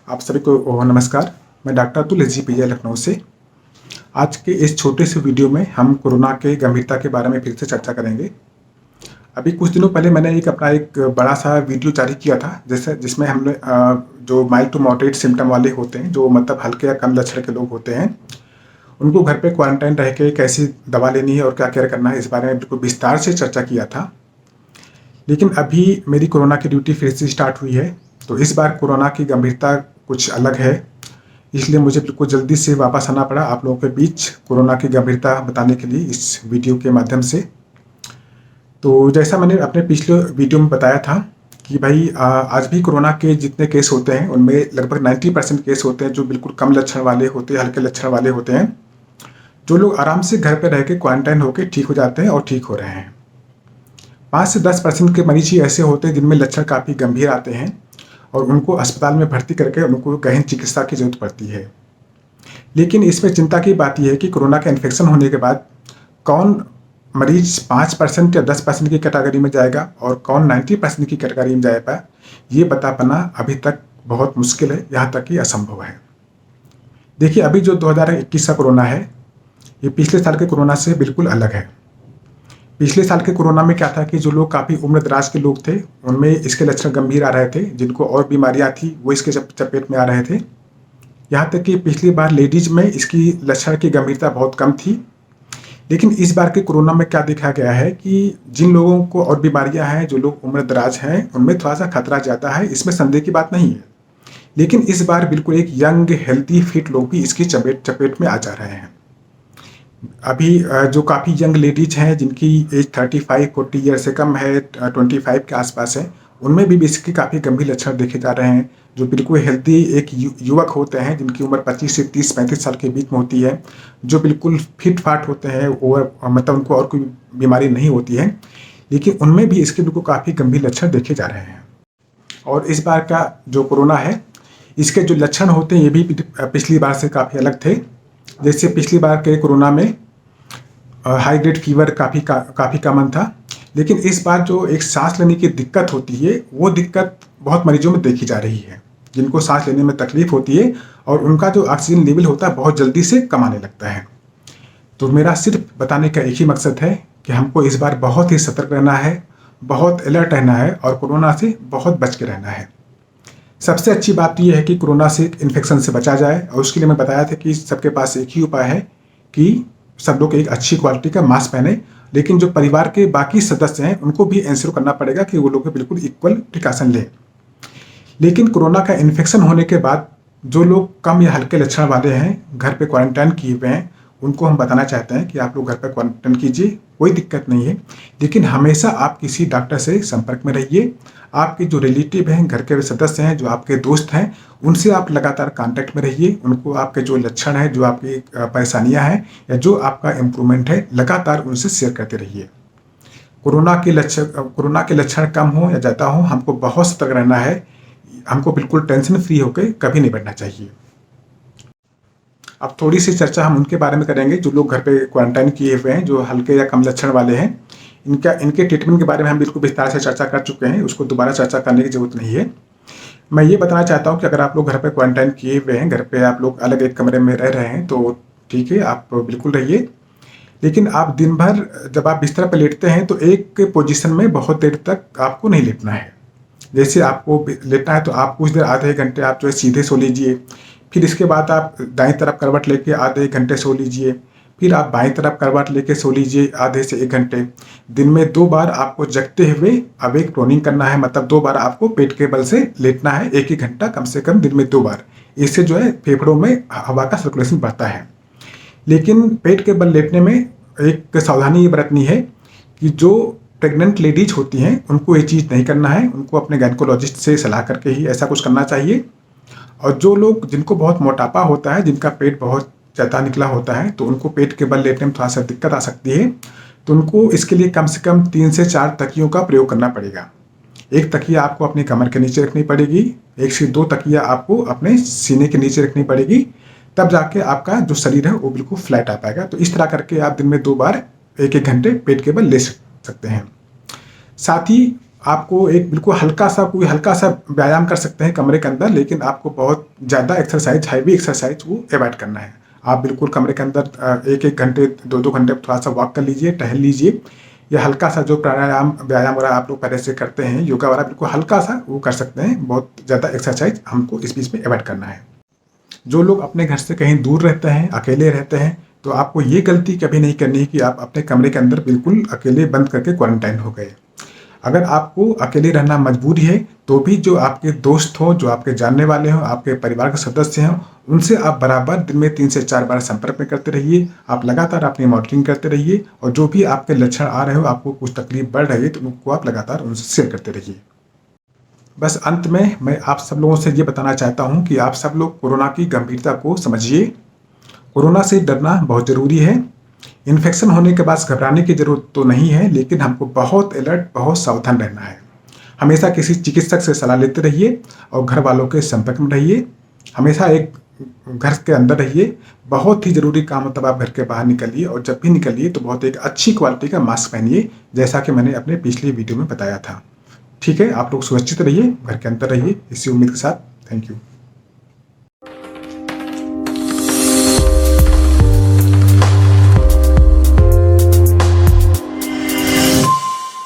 आप सभी को नमस्कार। मैं डॉक्टर अतुल SGPJ लखनऊ से। आज के इस छोटे से वीडियो में हम कोरोना के गंभीरता के बारे में फिर से चर्चा करेंगे। अभी कुछ दिनों पहले मैंने एक बड़ा सा वीडियो जारी किया था जिसमें हमने जो माइल्ड टू मॉडरेट सिम्टम वाले होते हैं, जो मतलब हल्के या कम लक्षण के लोग होते हैं, उनको घर पे क्वारंटाइन रह के कैसी दवा लेनी है और क्या केयर करना है, इस बारे में बिल्कुल विस्तार से चर्चा किया था। लेकिन अभी मेरी कोरोना की ड्यूटी फिर से स्टार्ट हुई है, तो इस बार कोरोना की गंभीरता कुछ अलग है, इसलिए मुझे बिल्कुल जल्दी से वापस आना पड़ा आप लोगों के बीच कोरोना की गंभीरता बताने के लिए इस वीडियो के माध्यम से। तो जैसा मैंने अपने पिछले वीडियो में बताया था कि भाई आज भी कोरोना के जितने केस होते हैं उनमें लगभग 90% केस होते हैं जो बिल्कुल कम लक्षण वाले होते हैं, हल्के लक्षण वाले होते हैं, जो लोग आराम से घर पर रह के क्वारंटाइन होकर ठीक हो जाते हैं और ठीक हो रहे हैं। 5 से 10% के मरीज ही ऐसे होते हैं जिनमें लक्षण काफ़ी गंभीर आते हैं और उनको अस्पताल में भर्ती करके उनको गहन चिकित्सा की जरूरत पड़ती है। लेकिन इसमें चिंता की बात यह है कि कोरोना का इन्फेक्शन होने के बाद कौन मरीज 5% या 10% की कैटेगरी में जाएगा और कौन 90% की कैटेगरी में जाएगा, ये बता पाना अभी तक बहुत मुश्किल है, यहाँ तक कि असंभव है। देखिए, अभी जो 2021 का कोरोना है, ये पिछले साल के कोरोना से बिल्कुल अलग है। पिछले साल के कोरोना में क्या था कि जो लोग काफ़ी उम्र दराज के लोग थे उनमें इसके लक्षण गंभीर आ रहे थे, जिनको और बीमारियां थी वो इसके चपेट में आ रहे थे। यहाँ तक कि पिछली बार लेडीज में इसकी लक्षण की गंभीरता बहुत कम थी। लेकिन इस बार के कोरोना में क्या देखा गया है कि जिन लोगों को और बीमारियां हैं, जो लोग उम्र दराज हैं, उनमें थोड़ा सा खतरा ज़्यादा है, इसमें संदेह की बात नहीं है। लेकिन इस बार बिल्कुल एक यंग हेल्थी फिट लोग भी इसकी चपेट में आ जा रहे हैं। अभी जो काफ़ी यंग लेडीज हैं जिनकी एज 35-40 ईयर से कम है, 25 के आसपास है, उनमें भी इसके काफ़ी गंभीर लक्षण देखे जा रहे हैं। जो बिल्कुल हेल्थी एक युवक होते हैं जिनकी उम्र 25 से 30-35 साल के बीच में होती है, जो बिल्कुल फिट फाट होते हैं, और मतलब उनको और कोई बीमारी नहीं होती है, लेकिन उनमें भी इसके बिल्कुल काफ़ी गंभीर लक्षण देखे जा रहे हैं। और इस बार का जो कोरोना है, इसके जो लक्षण होते हैं ये भी पिछली बार से काफ़ी अलग थे। जैसे पिछली बार के कोरोना में हाई ग्रेड फीवर काफ़ी कॉमन था, लेकिन इस बार जो एक सांस लेने की दिक्कत होती है, वो दिक्कत बहुत मरीजों में देखी जा रही है, जिनको सांस लेने में तकलीफ होती है और उनका जो ऑक्सीजन लेवल होता है बहुत जल्दी से कम आने लगता है। तो मेरा सिर्फ बताने का एक ही मकसद है कि हमको इस बार बहुत ही सतर्क रहना है, बहुत अलर्ट रहना है और कोरोना से बहुत बच के रहना है। सबसे अच्छी बात यह है कि कोरोना से इन्फेक्शन से बचा जाए, और उसके लिए मैं बताया था कि सबके पास एक ही उपाय है कि सब लोग एक अच्छी क्वालिटी का मास्क पहने। लेकिन जो परिवार के बाकी सदस्य हैं उनको भी इंश्योर करना पड़ेगा कि वो लोग बिल्कुल इक्वल प्रिकॉशन लें। लेकिन कोरोना का इन्फेक्शन होने के बाद जो लोग कम या हल्के लक्षण वाले हैं, घर पे क्वारंटाइन किए हुए हैं, उनको हम बताना चाहते हैं कि आप लोग घर पर क्वारंटाइन कीजिए, कोई दिक्कत नहीं है। लेकिन हमेशा आप किसी डॉक्टर से संपर्क में रहिए। आपके जो रिलेटिव हैं, घर के सदस्य हैं, जो आपके दोस्त हैं, उनसे आप लगातार कांटेक्ट में रहिए। उनको आपके जो लक्षण हैं, जो आपकी परेशानियां हैं या जो आपका इम्प्रूवमेंट है, लगातार उनसे शेयर करते रहिए। कोरोना के लक्षण कम हो या ज़्यादा हो, हमको बहुत सतर्क रहना है। हमको बिल्कुल टेंशन फ्री होकर कभी नहीं बैठना चाहिए। अब थोड़ी सी चर्चा हम उनके बारे में करेंगे जो लोग घर पे क्वारंटाइन किए हुए हैं, जो हल्के या कम लक्षण वाले हैं। इनके ट्रीटमेंट के बारे में हम बिल्कुल विस्तार से चर्चा कर चुके हैं, उसको दोबारा चर्चा करने की जरूरत नहीं है। मैं ये बताना चाहता हूँ कि अगर आप लोग घर पे क्वारंटाइन किए हुए हैं, घर पे आप लोग अलग एक कमरे में रह रहे हैं, तो ठीक है, आप बिल्कुल रहिए। लेकिन आप दिन भर जब आप बिस्तर पर लेटते हैं तो एक पोजीशन में बहुत देर तक आपको नहीं लेटना है। जैसे आपको लेटना है तो आप कुछ देर, आधे घंटे आप जो है सीधे सो लीजिए। फिर इसके बाद आप दाईं तरफ करवट लेके आधे घंटे सो लीजिए। फिर आप बाईं तरफ करवट लेके सो लीजिए आधे से 1 घंटे। दिन में 2 बार आपको जगते हुए अवेक प्रोनिंग करना है, मतलब 2 बार आपको पेट के बल से लेटना है, 1 घंटा कम से कम दिन में 2 बार। इससे जो है फेफड़ों में हवा का सर्कुलेशन बढ़ता है। लेकिन पेट के बल लेटने में एक सावधानी ये बरतनी है कि जो प्रेग्नेंट लेडीज होती हैं उनको ये चीज़ नहीं करना है, उनको अपने गायनेकोलॉजिस्ट से सलाह करके ही ऐसा कुछ करना चाहिए। और जो लोग जिनको बहुत मोटापा होता है, जिनका पेट बहुत ज़्यादा निकला होता है, तो उनको पेट के बल लेटने में थोड़ा सा दिक्कत आ सकती है। तो उनको इसके लिए कम से कम 3 से 4 तकियों का प्रयोग करना पड़ेगा। एक तकिया आपको अपनी कमर के नीचे रखनी पड़ेगी, 1 से 2 तकिया आपको अपने सीने के नीचे रखनी पड़ेगी, तब जाके आपका जो शरीर है वो बिल्कुल फ्लैट आ पाएगा। तो इस तरह करके आप दिन में 2 बार 1-1 घंटे पेट के बल ले सकते हैं। साथ ही आपको एक बिल्कुल कोई हल्का सा व्यायाम कर सकते हैं कमरे के अंदर, लेकिन आपको बहुत ज़्यादा एक्सरसाइज, हैवी एक्सरसाइज वो अवॉइड करना है। आप बिल्कुल कमरे के अंदर 1-1 घंटे, 2-2 घंटे थोड़ा सा वॉक कर लीजिए, टहल लीजिए, या हल्का सा जो प्राणायाम व्यायाम वगैरह आप लोग पहले से करते हैं, योगा वगैरह बिल्कुल हल्का सा वो कर सकते हैं। बहुत ज़्यादा एक्सरसाइज हमको इस बीच में अवॉइड करना है। जो लोग अपने घर से कहीं दूर रहते हैं, अकेले रहते हैं, तो आपको ये गलती कभी नहीं करनी है कि आप अपने कमरे के अंदर बिल्कुल अकेले बंद करके क्वारंटाइन हो गए। अगर आपको अकेले रहना मजबूरी है, तो भी जो आपके दोस्त हों, जो आपके जानने वाले हों, आपके परिवार के सदस्य हों, उनसे आप बराबर दिन में 3 से 4 बार संपर्क में करते रहिए। आप लगातार अपनी मॉनिटरिंग करते रहिए, और जो भी आपके लक्षण आ रहे हो, आपको कुछ तकलीफ बढ़ रही है, तो उनको आप लगातार उनसे शेयर करते रहिए। बस अंत में मैं आप सब लोगों से ये बताना चाहता हूँ कि आप सब लोग कोरोना की गंभीरता को समझिए। कोरोना से डरना बहुत ज़रूरी है। इन्फेक्शन होने के बाद घबराने की ज़रूरत तो नहीं है, लेकिन हमको बहुत अलर्ट, बहुत सावधान रहना है। हमेशा किसी चिकित्सक से सलाह लेते रहिए, और घर वालों के संपर्क में रहिए। हमेशा एक घर के अंदर रहिए। बहुत ही ज़रूरी काम हो तब आप घर के बाहर निकलिए, और जब भी निकलिए तो बहुत एक अच्छी क्वालिटी का मास्क पहनिए, जैसा कि मैंने अपने पिछली वीडियो में बताया था। ठीक है, आप लोग सुरक्षित रहिए, घर के अंदर रहिए, इसी उम्मीद के साथ। Thank you.